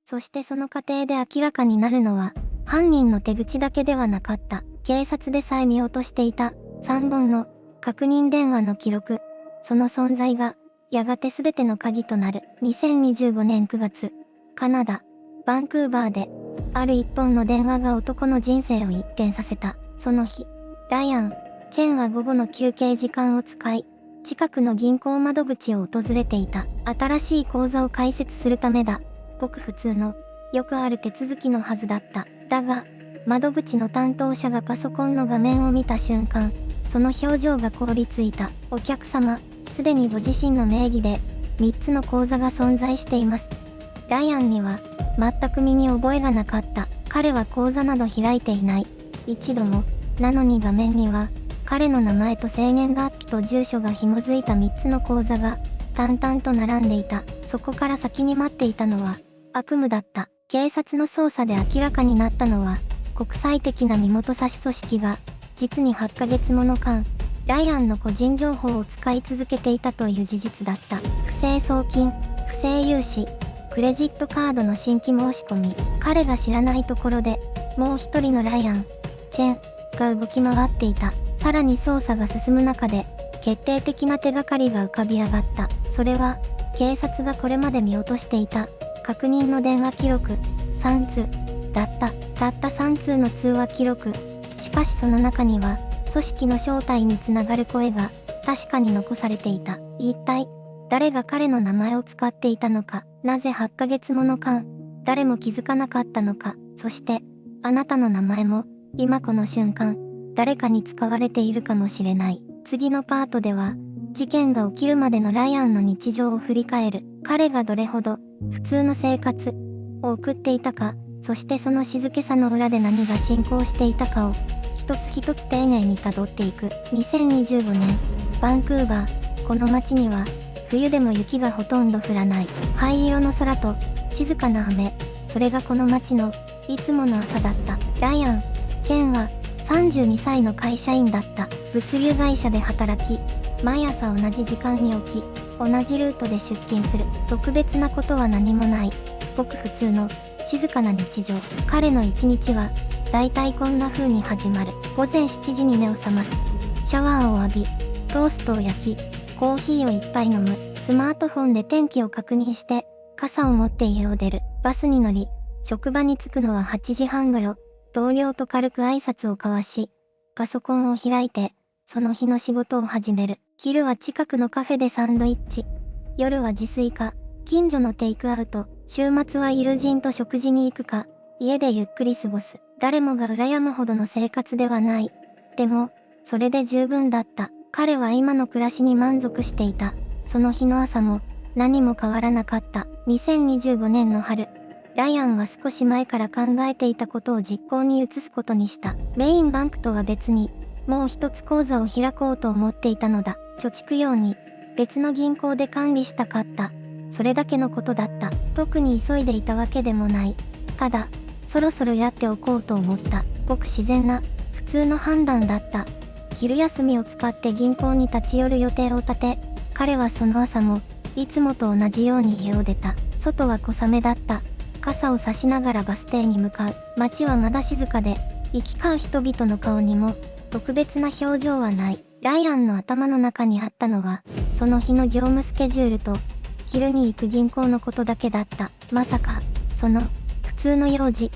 そしてその過程で明らかになるのは、犯人の手口だけではなかった。警察でさえ見落としていた3本の確認電話の記録。その存在が、やがて全ての鍵となる。2025年9月、カナダ、バンクーバーで、ある一本の電話が男の人生を一変させた。その日、ライアン・チェンは午後の休憩時間を使い、近くの銀行窓口を訪れていた。新しい口座を開設するためだ。ごく普通の、よくある手続きのはずだった。だが、窓口の担当者がパソコンの画面を見た瞬間、その表情が凍りついた。お客様、すでにご自身の名義で、3つの口座が存在しています。ライアンには、全く身に覚えがなかった。彼は口座など開いていない。一度も。なのに画面には、彼の名前と生年月日と住所が紐づいた3つの口座が、淡々と並んでいた。そこから先に待っていたのは、悪夢だった。警察の捜査で明らかになったのは、国際的な身元差し組織が、実に8ヶ月もの間、ライアンの個人情報を使い続けていたという事実だった。不正送金、不正融資、クレジットカードの新規申し込み、彼が知らないところで、もう一人のライアン、チェン、が動き回っていた。さらに捜査が進む中で、決定的な手がかりが浮かび上がった。それは、警察がこれまで見落としていた、確認の電話記録、3通、だった。たった3通の通話記録。しかしその中には、組織の正体につながる声が、確かに残されていた。一体、誰が彼の名前を使っていたのか、なぜ8ヶ月もの間、誰も気づかなかったのか、そして、あなたの名前も、今この瞬間、誰かに使われているかもしれない。次のパートでは、事件が起きるまでのライアンの日常を振り返る。彼がどれほど、普通の生活を送っていたか、そしてその静けさの裏で何が進行していたかを、一つ一つ丁寧に辿っていく。2025年、バンクーバー。この街には、冬でも雪がほとんど降らない。灰色の空と、静かな雨。それがこの街の、いつもの朝だった。ライアン・チェンは、32歳の会社員だった。物流会社で働き、毎朝同じ時間に起き、同じルートで出勤する。特別なことは何もない。ごく普通の、静かな日常。彼の一日は、だいたいこんな風に始まる。午前7時に目を覚ます。シャワーを浴び、トーストを焼き、コーヒーを一杯飲む。スマートフォンで天気を確認して、傘を持って家を出る。バスに乗り、職場に着くのは8時半頃。同僚と軽く挨拶を交わし、パソコンを開いて、その日の仕事を始める。昼は近くのカフェでサンドイッチ。夜は自炊か、近所のテイクアウト。週末は友人と食事に行くか、家でゆっくり過ごす。誰もが羨むほどの生活ではない。でも、それで十分だった。彼は今の暮らしに満足していた。その日の朝も、何も変わらなかった。2025年の春。ライアンは少し前から考えていたことを実行に移すことにした。メインバンクとは別に、もう一つ口座を開こうと思っていたのだ。貯蓄用に、別の銀行で管理したかった。それだけのことだった。特に急いでいたわけでもない。ただ、そろそろやっておこうと思った。ごく自然な、普通の判断だった。昼休みを使って銀行に立ち寄る予定を立て、彼はその朝も、いつもと同じように家を出た。外は小雨だった。傘を差しながらバス停に向かう。街はまだ静かで、行き交う人々の顔にも、特別な表情はない。ライアンの頭の中にあったのは、その日の業務スケジュールと、昼に行く銀行のことだけだった。まさか、その、普通の用事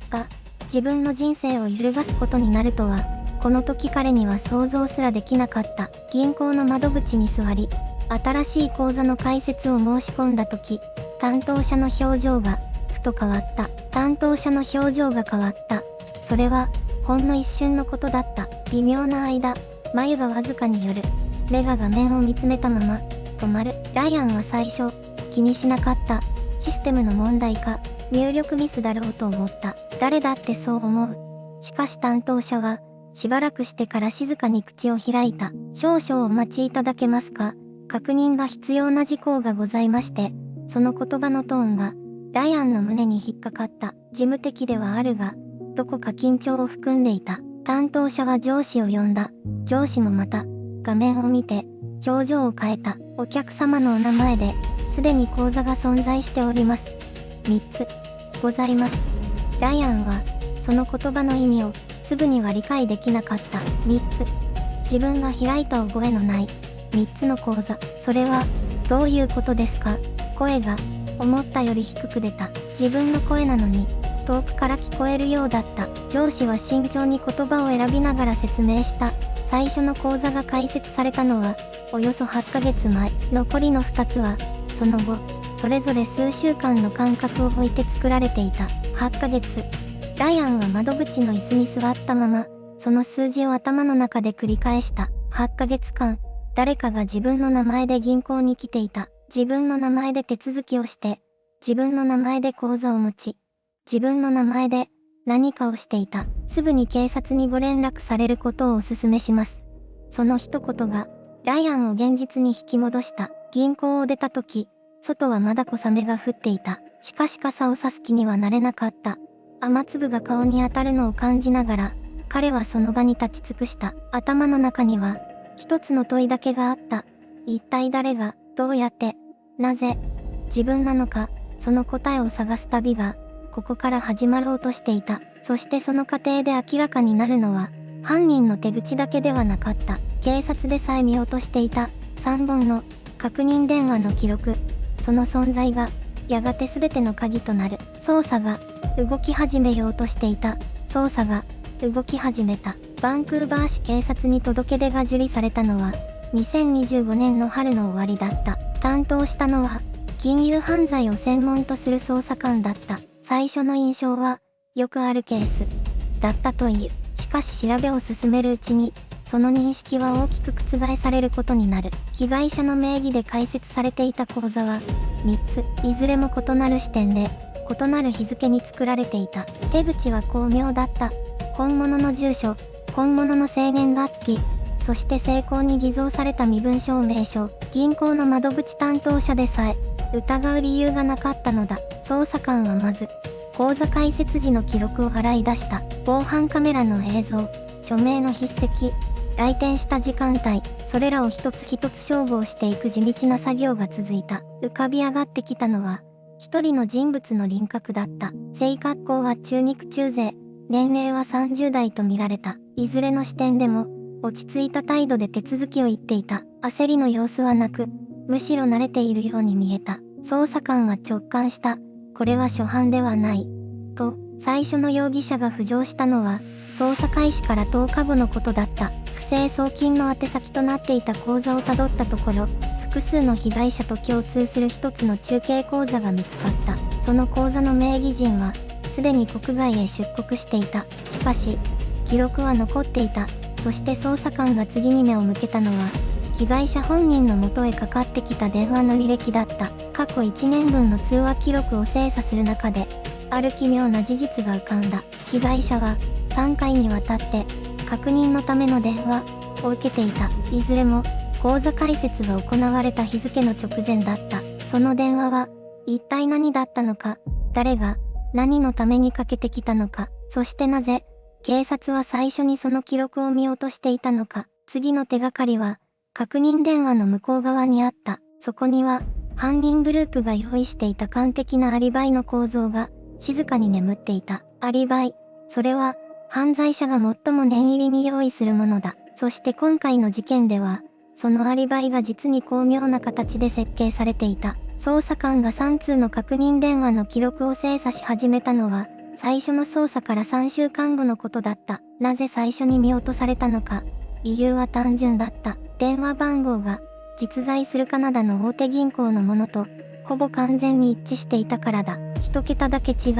が、自分の人生を揺るがすことになるとは、この時彼には想像すらできなかった。銀行の窓口に座り、新しい口座の開設を申し込んだ時、担当者の表情が、ふと変わった。担当者の表情が変わった。それは、ほんの一瞬のことだった。微妙な間、眉がわずかに寄る。目が画面を見つめたまま、止まる。ライアンは最初、気にしなかった。システムの問題か、入力ミスだろうと思った。誰だってそう思う。しかし担当者は、しばらくしてから静かに口を開いた。少々お待ちいただけますか？確認が必要な事項がございまして、その言葉のトーンが、ライアンの胸に引っかかった。事務的ではあるが、どこか緊張を含んでいた。担当者は上司を呼んだ。上司もまた、画面を見て、表情を変えた。お客様のお名前で、すでに口座が存在しております。3つ。ございます。ライアンは、その言葉の意味を、すぐには理解できなかった。3つ。自分が開いた覚えのない、3つの口座。それは、どういうことですか？声が、思ったより低く出た。自分の声なのに、遠くから聞こえるようだった。上司は慎重に言葉を選びながら説明した。最初の口座が開設されたのは、およそ8ヶ月前。残りの2つは、その後、それぞれ数週間の間隔を置いて作られていた。8ヶ月。ライアンは窓口の椅子に座ったまま、その数字を頭の中で繰り返した。8ヶ月間、誰かが自分の名前で銀行に来ていた。自分の名前で手続きをして、自分の名前で口座を持ち、自分の名前で何かをしていた。すぐに警察にご連絡されることをお勧めします。その一言が、ライアンを現実に引き戻した。銀行を出た時、外はまだ小雨が降っていた。しかし傘を差す気にはなれなかった。雨粒が顔に当たるのを感じながら、彼はその場に立ち尽くした。頭の中には、一つの問いだけがあった。一体誰が、どうやって、なぜ、自分なのか、その答えを探す旅が、ここから始まろうとしていた。そしてその過程で明らかになるのは、犯人の手口だけではなかった。警察でさえ見落としていた、3本の、確認電話の記録。その存在が、やがて全ての鍵となる。捜査が、動き始めようとしていた。捜査が、動き始めた。バンクーバー市警察に届け出が受理されたのは、2025年の春の終わりだった。担当したのは、金融犯罪を専門とする捜査官だった。最初の印象は、よくあるケース、だったという。しかし調べを進めるうちに、その認識は大きく覆されることになる。被害者の名義で開設されていた口座は、3つ、いずれも異なる視点で、異なる日付に作られていた。手口は巧妙だった。本物の住所、本物の生年月日、そして精巧に偽造された身分証明書。銀行の窓口担当者でさえ、疑う理由がなかったのだ。捜査官はまず、口座開設時の記録を洗い出した。防犯カメラの映像、署名の筆跡、来店した時間帯、それらを一つ一つ照合していく地道な作業が続いた。浮かび上がってきたのは、一人の人物の輪郭だった。性格好は中肉中背、年齢は30代と見られた。いずれの視点でも、落ち着いた態度で手続きを言っていた。焦りの様子はなく、むしろ慣れているように見えた。捜査官は直感した。これは初犯ではない。と、最初の容疑者が浮上したのは、捜査開始から10日後のことだった。不正送金の宛先となっていた口座をたどったところ、複数の被害者と共通する一つの中継口座が見つかった。その口座の名義人は、すでに国外へ出国していた。しかし、記録は残っていた。そして捜査官が次に目を向けたのは、被害者本人の元へかかってきた電話の履歴だった。過去1年分の通話記録を精査する中で、ある奇妙な事実が浮かんだ。被害者は、3回にわたって、確認のための電話を受けていた。いずれも、口座開設が行われた日付の直前だった。その電話は、一体何だったのか、誰が、何のためにかけてきたのか、そしてなぜ、警察は最初にその記録を見落としていたのか。次の手がかりは、確認電話の向こう側にあった。そこには、犯人グループが用意していた完璧なアリバイの構造が、静かに眠っていた。アリバイ。それは、犯罪者が最も念入りに用意するものだ。そして今回の事件では、そのアリバイが実に巧妙な形で設計されていた。捜査官が3通の確認電話の記録を精査し始めたのは、最初の捜査から3週間後のことだった。なぜ最初に見落とされたのか。理由は単純だった。電話番号が実在するカナダの大手銀行のものとほぼ完全に一致していたからだ。一桁だけ違う。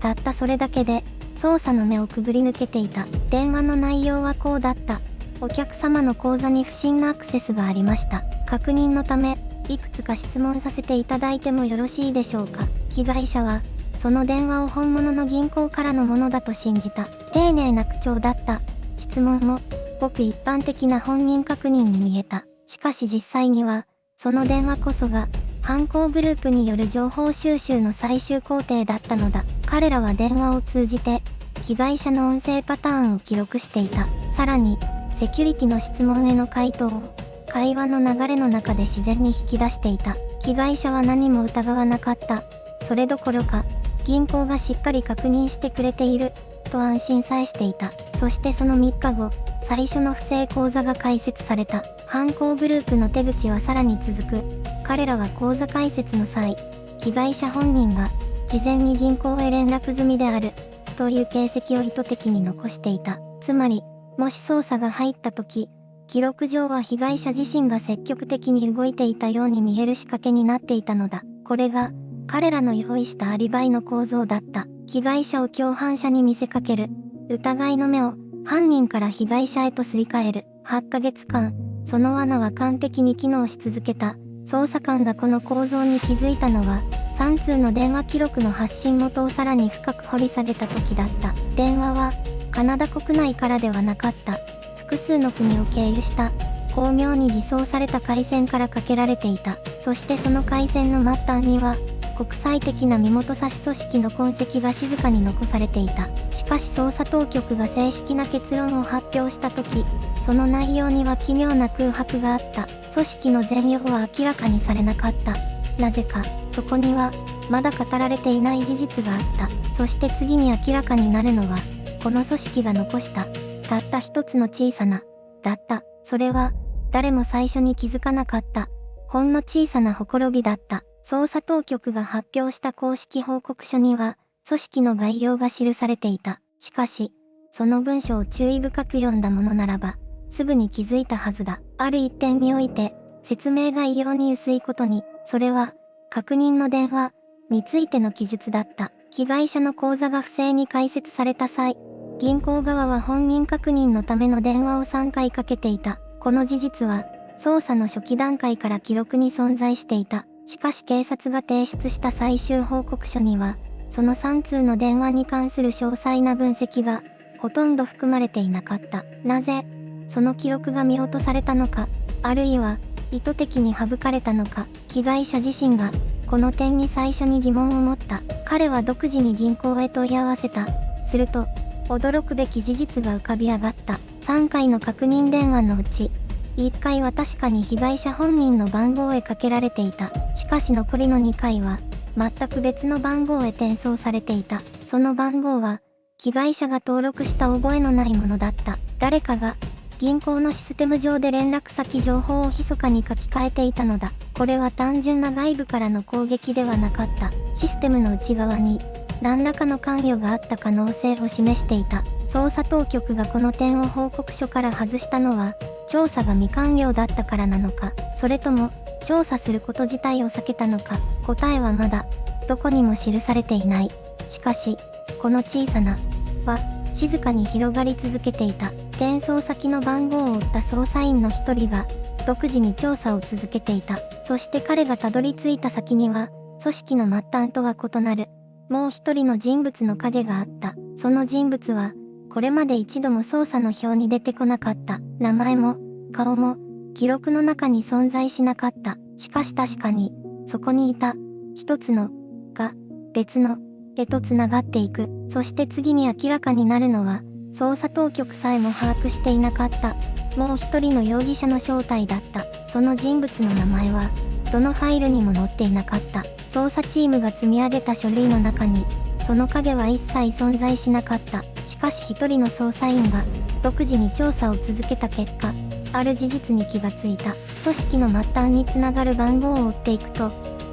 たったそれだけで捜査の目をくぐり抜けていた。電話の内容はこうだった。お客様の口座に不審なアクセスがありました。確認のためいくつか質問させていただいてもよろしいでしょうか。被害者はその電話を本物の銀行からのものだと信じた。丁寧な口調だった。質問もごく一般的な本人確認に見えた。しかし実際には、その電話こそが、犯行グループによる情報収集の最終工程だったのだ。彼らは電話を通じて、被害者の音声パターンを記録していた。さらに、セキュリティの質問への回答を、会話の流れの中で自然に引き出していた。被害者は何も疑わなかった。それどころか、銀行がしっかり確認してくれている、と安心さえしていた。そしてその3日後、最初の不正口座が開設された。犯行グループの手口はさらに続く。彼らは口座開設の際、被害者本人が事前に銀行へ連絡済みである、という形跡を意図的に残していた。つまり、もし捜査が入った時、記録上は被害者自身が積極的に動いていたように見える仕掛けになっていたのだ。これが、彼らの用意したアリバイの構造だった。被害者を共犯者に見せかける。疑いの目を犯人から被害者へとすり替える。8ヶ月間、その罠は完璧に機能し続けた。捜査官がこの構造に気づいたのは、3通の電話記録の発信元をさらに深く掘り下げた時だった。電話は、カナダ国内からではなかった。複数の国を経由した、巧妙に偽装された回線からかけられていた。そしてその回線の末端には、国際的な身元差し組織の痕跡が静かに残されていた。しかし捜査当局が正式な結論を発表した時、その内容には奇妙な空白があった。組織の全容は明らかにされなかった。なぜか、そこには、まだ語られていない事実があった。そして次に明らかになるのは、この組織が残した、たった一つの小さな、だった。それは、誰も最初に気づかなかった。ほんの小さなほころびだった。捜査当局が発表した公式報告書には、組織の概要が記されていた。しかし、その文章を注意深く読んだものならば、すぐに気づいたはずだ。ある一点において、説明が異様に薄いことに、それは、確認の電話についての記述だった。被害者の口座が不正に開設された際、銀行側は本人確認のための電話を3回かけていた。この事実は、捜査の初期段階から記録に存在していた。しかし警察が提出した最終報告書には、その3通の電話に関する詳細な分析が、ほとんど含まれていなかった。なぜ、その記録が見落とされたのか、あるいは、意図的に省かれたのか、被害者自身が、この点に最初に疑問を持った。彼は独自に銀行へ問い合わせた。すると、驚くべき事実が浮かび上がった。3回の確認電話のうち、1回は確かに被害者本人の番号へかけられていた。しかし残りの2回は、全く別の番号へ転送されていた。その番号は、被害者が登録した覚えのないものだった。誰かが、銀行のシステム上で連絡先情報を密かに書き換えていたのだ。これは単純な外部からの攻撃ではなかった。システムの内側に、何らかの関与があった可能性を示していた。捜査当局がこの点を報告書から外したのは、調査が未完了だったからなのか、それとも、調査すること自体を避けたのか、答えはまだ、どこにも記されていない。しかし、この小さな、は、静かに広がり続けていた。転送先の番号を追った捜査員の一人が、独自に調査を続けていた。そして彼がたどり着いた先には、組織の末端とは異なる、もう一人の人物の影があった。その人物は、これまで一度も捜査の表に出てこなかった。名前も、顔も、記録の中に存在しなかった。しかし確かに、そこにいた、一つの、が、別の、へと繋がっていく。そして次に明らかになるのは、捜査当局さえも把握していなかった。もう一人の容疑者の正体だった。その人物の名前は、どのファイルにも載っていなかった。捜査チームが積み上げた書類の中に、その影は一切存在しなかった。しかし一人の捜査員が、独自に調査を続けた結果、ある事実に気がついた。組織の末端につながる番号を追っていくと、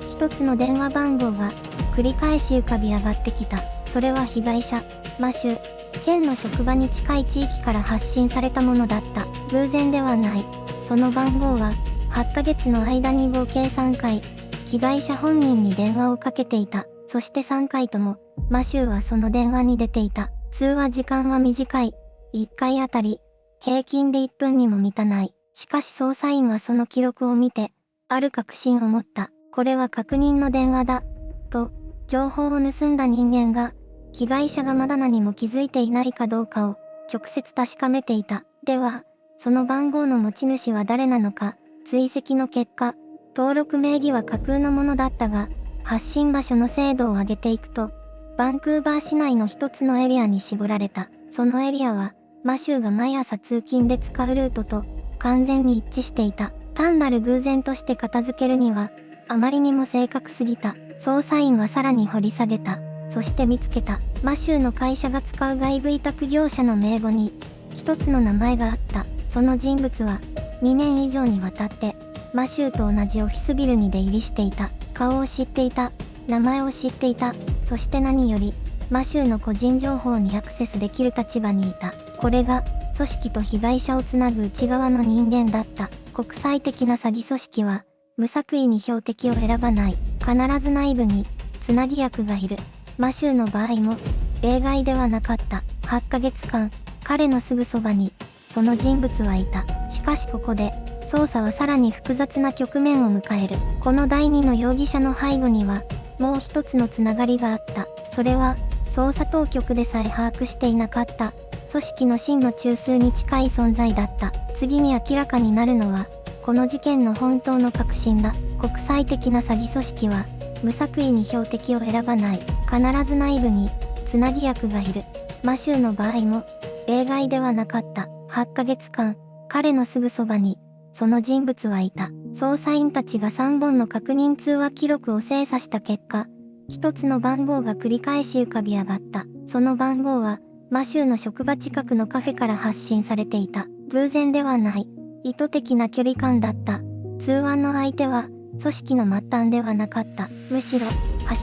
一つの電話番号が、繰り返し浮かび上がってきた。それは被害者、マシュ、チェンの職場に近い地域から発信されたものだった。偶然ではない。その番号は、8ヶ月の間に合計3回、被害者本人に電話をかけていた。そして3回とも、マシューはその電話に出ていた。通話時間は短い。1回あたり、平均で1分にも満たない。しかし捜査員はその記録を見て、ある確信を持った。これは確認の電話だ。と、情報を盗んだ人間が、被害者がまだ何も気づいていないかどうかを、直接確かめていた。では、その番号の持ち主は誰なのか、追跡の結果、登録名義は架空のものだったが、発信場所の精度を上げていくと、バンクーバー市内の一つのエリアに絞られた。そのエリアは、マシューが毎朝通勤で使うルートと、完全に一致していた。単なる偶然として片付けるには、あまりにも正確すぎた。捜査員はさらに掘り下げた。そして見つけた。マシューの会社が使う外部委託業者の名簿に、一つの名前があった。その人物は、2年以上にわたって、マシューと同じオフィスビルに出入りしていた。顔を知っていた。名前を知っていた。そして何より、マシューの個人情報にアクセスできる立場にいた。これが、組織と被害者をつなぐ内側の人間だった。国際的な詐欺組織は、無作為に標的を選ばない。必ず内部に、つなぎ役がいる。マシューの場合も、例外ではなかった。8ヶ月間、彼のすぐそばに、その人物はいた。しかしここで、捜査はさらに複雑な局面を迎える。この第2の容疑者の背後には、もう一つのつながりがあった。それは、捜査当局でさえ把握していなかった。組織の真の中枢に近い存在だった。次に明らかになるのは、この事件の本当の核心だ。国際的な詐欺組織は、無作為に標的を選ばない。必ず内部に、つなぎ役がいる。マシューの場合も、例外ではなかった。8ヶ月間、彼のすぐそばに、その人物はいた。捜査員たちが3本の確認通話記録を精査した結果、一つの番号が繰り返し浮かび上がった。その番号は、マシューの職場近くのカフェから発信されていた。偶然ではない。意図的な距離感だった。通話の相手は、組織の末端ではなかった。むしろ、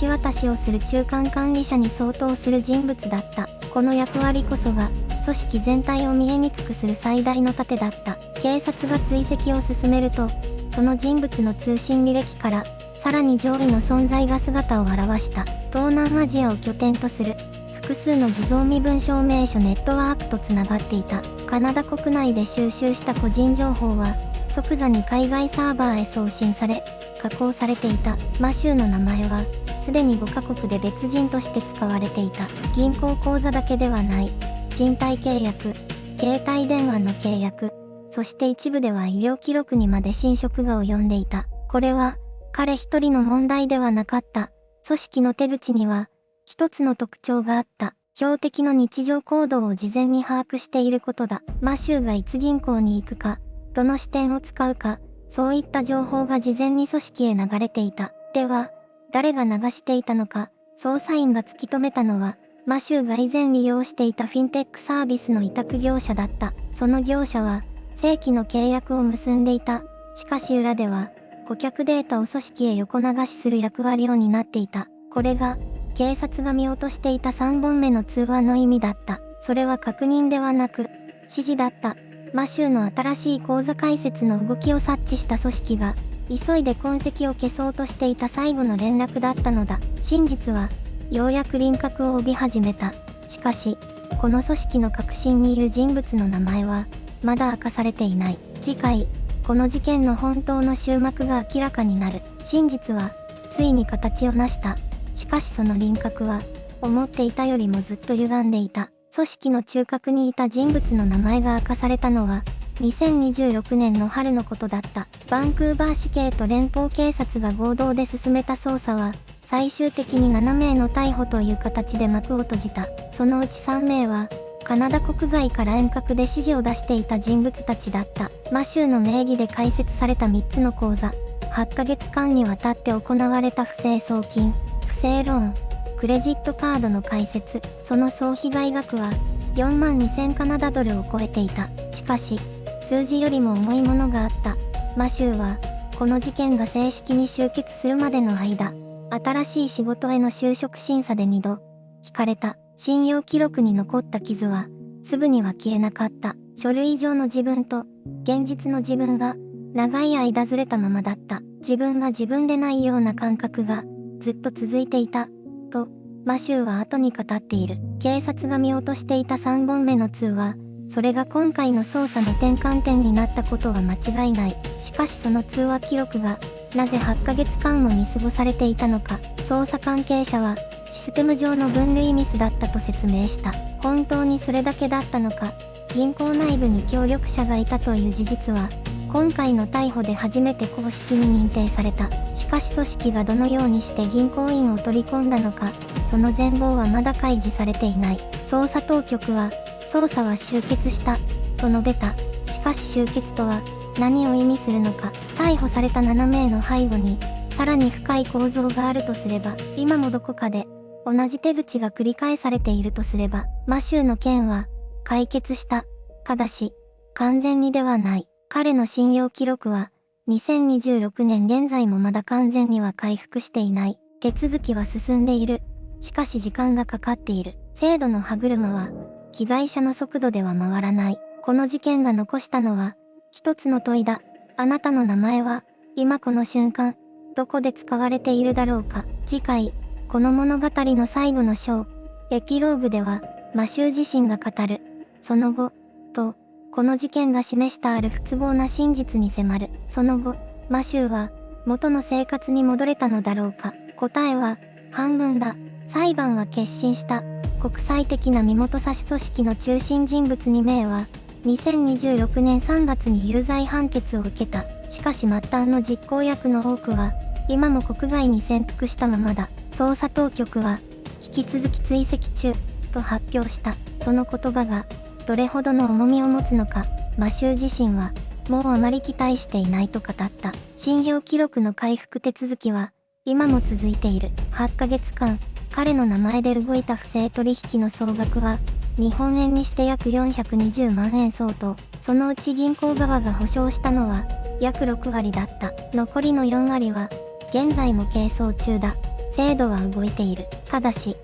橋渡しをする中間管理者に相当する人物だった。この役割こそが、組織全体を見えにくくする最大の盾だった。警察が追跡を進めると、その人物の通信履歴から、さらに上位の存在が姿を現した。東南アジアを拠点とする、複数の偽造身分証明書ネットワークとつながっていた。カナダ国内で収集した個人情報は、即座に海外サーバーへ送信され、加工されていた。マシューの名前は、すでに5カ国で別人として使われていた。銀行口座だけではない。賃貸契約、携帯電話の契約、そして一部では医療記録にまで侵食が及んでいた。これは、彼一人の問題ではなかった。組織の手口には、一つの特徴があった。標的の日常行動を事前に把握していることだ。マシューがいつ銀行に行くか、どの支店を使うか、そういった情報が事前に組織へ流れていた。では、誰が流していたのか、捜査員が突き止めたのは、マシューが以前利用していたフィンテックサービスの委託業者だった。その業者は、正規の契約を結んでいた。しかし裏では、顧客データを組織へ横流しする役割を担っていた。これが、警察が見落としていた3本目の通話の意味だった。それは確認ではなく、指示だった。マシューの新しい口座開設の動きを察知した組織が、急いで痕跡を消そうとしていた最後の連絡だったのだ。真実は、ようやく輪郭を帯び始めた。しかし、この組織の核心にいる人物の名前は、まだ明かされていない。次回、この事件の本当の終幕が明らかになる。真実は、ついに形を成した。しかしその輪郭は、思っていたよりもずっと歪んでいた。組織の中核にいた人物の名前が明かされたのは、2026年の春のことだった。バンクーバー市警と連邦警察が合同で進めた捜査は、最終的に7名の逮捕という形で幕を閉じた。そのうち3名は、カナダ国外から遠隔で指示を出していた人物たちだった。マシューの名義で開設された3つの口座、8ヶ月間にわたって行われた不正送金、不正ローン、クレジットカードの開設、その総被害額は4万2000カナダドルを超えていた。しかし、数字よりも重いものがあった。マシューは、この事件が正式に終結するまでの間、新しい仕事への就職審査で2度、引かれた。信用記録に残った傷は、すぐには消えなかった。書類上の自分と、現実の自分が、長い間ずれたままだった。自分が自分でないような感覚が、ずっと続いていた。と、マシューは後に語っている。警察が見落としていた3本目の通話、それが今回の捜査の転換点になったことは間違いない。しかしその通話記録が、なぜ8ヶ月間も見過ごされていたのか、捜査関係者は、システム上の分類ミスだったと説明した。本当にそれだけだったのか、銀行内部に協力者がいたという事実は、今回の逮捕で初めて公式に認定された。しかし組織がどのようにして銀行員を取り込んだのか、その全貌はまだ開示されていない。捜査当局は、捜査は終結した、と述べた。しかし終結とは、何を意味するのか。逮捕された7名の背後に、さらに深い構造があるとすれば、今もどこかで、同じ手口が繰り返されているとすれば、マシューの件は解決した。ただし、完全にではない。彼の信用記録は、2026年現在もまだ完全には回復していない。手続きは進んでいる。しかし時間がかかっている。制度の歯車は、被害者の速度では回らない。この事件が残したのは、一つの問いだ。あなたの名前は、今この瞬間、どこで使われているだろうか。次回、この物語の最後の章、エピローグでは、マシュー自身が語る。その後、と、この事件が示したある不都合な真実に迫る。その後、マシューは、元の生活に戻れたのだろうか。答えは、半分だ。裁判は決心した。国際的な身元差し組織の中心人物2名は、2026年3月に有罪判決を受けた。しかし末端の実行役の多くは、今も国外に潜伏したままだ。捜査当局は、引き続き追跡中、と発表した。その言葉が、どれほどの重みを持つのか、マシュー自身は、もうあまり期待していないと語った。信用記録の回復手続きは、今も続いている。8ヶ月間、彼の名前で動いた不正取引の総額は、日本円にして約420万円相当。そのうち銀行側が保証したのは、約6割だった。残りの4割は、現在も係争中だ。制度は動いている。ただし、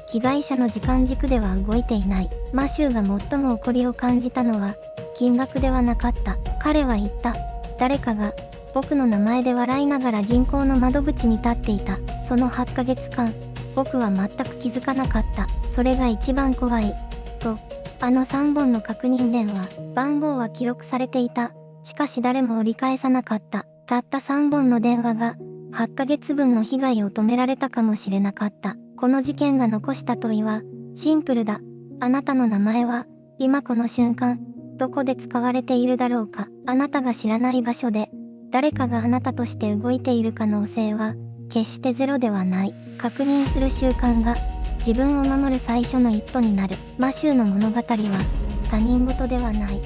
被害者の時間軸では動いていない。マシューが最も怒りを感じたのは、金額ではなかった。彼は言った。誰かが、僕の名前で笑いながら銀行の窓口に立っていた。その8ヶ月間、僕は全く気づかなかった。それが一番怖い。と、あの3本の確認電話、番号は記録されていた。しかし誰も折り返さなかった。たった3本の電話が、8ヶ月分の被害を止められたかもしれなかった。この事件が残した問いは、シンプルだ。あなたの名前は、今この瞬間、どこで使われているだろうか。あなたが知らない場所で、誰かがあなたとして動いている可能性は、決してゼロではない。確認する習慣が、自分を守る最初の一歩になる。マシューの物語は、他人事ではない。